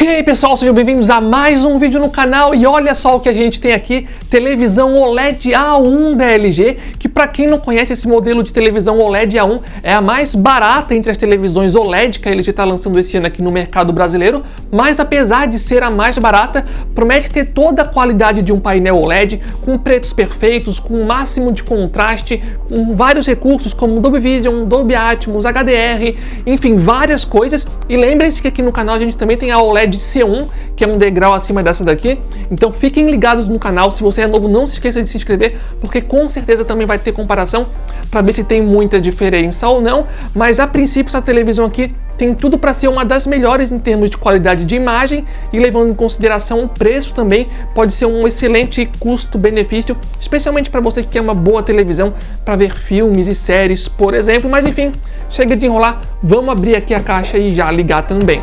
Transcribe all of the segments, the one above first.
E aí pessoal, sejam bem-vindos a mais um vídeo no canal e olha só o que a gente tem aqui, televisão OLED A1 da LG, que para quem não conhece esse modelo de televisão OLED A1 é a mais barata entre as televisões OLED que a LG está lançando esse ano aqui no mercado brasileiro, mas apesar de ser a mais barata, promete ter toda a qualidade de um painel OLED, com pretos perfeitos, com o máximo de contraste, com vários recursos como Dolby Vision, Dolby Atmos, HDR, enfim, várias coisas. E lembrem-se que aqui no canal a gente também tem a OLED C1, que é um degrau acima dessa daqui, então fiquem ligados no canal. Se você é novo, não se esqueça de se inscrever, porque com certeza também vai ter comparação para ver se tem muita diferença ou não, mas a princípio essa televisão aqui tem tudo para ser uma das melhores em termos de qualidade de imagem e levando em consideração o preço também, pode ser um excelente custo-benefício, especialmente para você que quer uma boa televisão para ver filmes e séries, por exemplo. Mas enfim, chega de enrolar, vamos abrir aqui a caixa e já ligar também.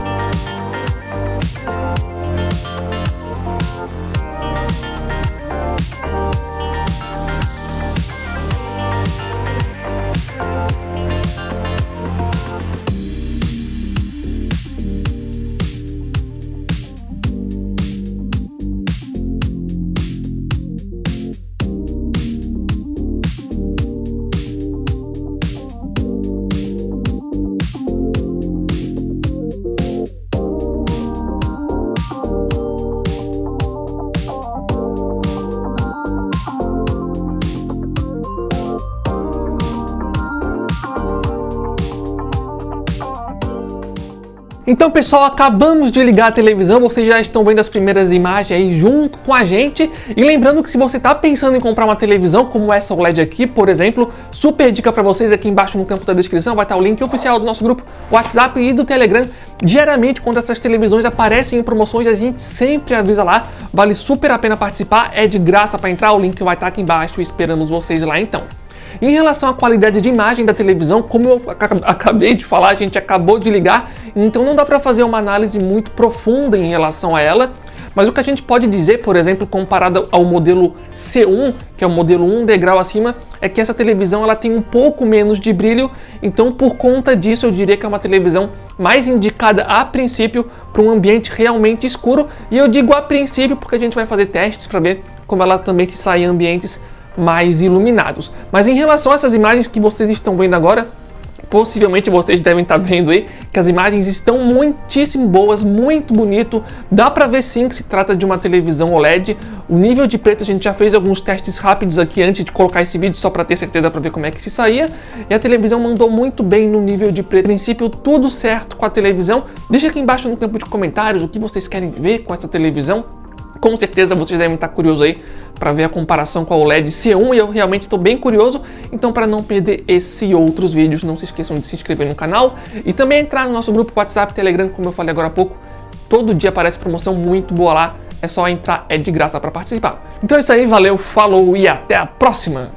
Então pessoal, acabamos de ligar a televisão, vocês já estão vendo as primeiras imagens aí junto com a gente. E lembrando que se você está pensando em comprar uma televisão como essa OLED aqui, por exemplo, super dica para vocês aqui embaixo no campo da descrição, vai estar o link oficial do nosso grupo WhatsApp e do Telegram. Diariamente, quando essas televisões aparecem em promoções, a gente sempre avisa lá, vale super a pena participar, é de graça para entrar, o link vai estar aqui embaixo e esperamos vocês lá então. Em relação à qualidade de imagem da televisão, como eu acabei de falar, a gente acabou de ligar, então não dá para fazer uma análise muito profunda em relação a ela, mas o que a gente pode dizer, por exemplo, comparado ao modelo C1, que é o modelo 1 degrau acima, é que essa televisão ela tem um pouco menos de brilho, então por conta disso eu diria que é uma televisão mais indicada a princípio para um ambiente realmente escuro, e eu digo a princípio porque a gente vai fazer testes para ver como ela também se sai em ambientes mais iluminados. Mas em relação a essas imagens que vocês estão vendo agora, possivelmente vocês devem estar vendo aí que as imagens estão muitíssimo boas, muito bonito, dá para ver sim que se trata de uma televisão OLED. O nível de preto a gente já fez alguns testes rápidos aqui antes de colocar esse vídeo só para ter certeza, para ver como é que se saía, e a televisão mandou muito bem no nível de preto. A princípio tudo certo com a televisão. Deixa aqui embaixo no campo de comentários o que vocês querem ver com essa televisão. Com certeza vocês devem estar curiosos aí para ver a comparação com a OLED C1 e eu realmente estou bem curioso, então para não perder esse e outros vídeos, não se esqueçam de se inscrever no canal e também entrar no nosso grupo WhatsApp, Telegram, como eu falei agora há pouco, todo dia aparece promoção muito boa lá, é só entrar, é de graça para participar. Então é isso aí, valeu, falou e até a próxima!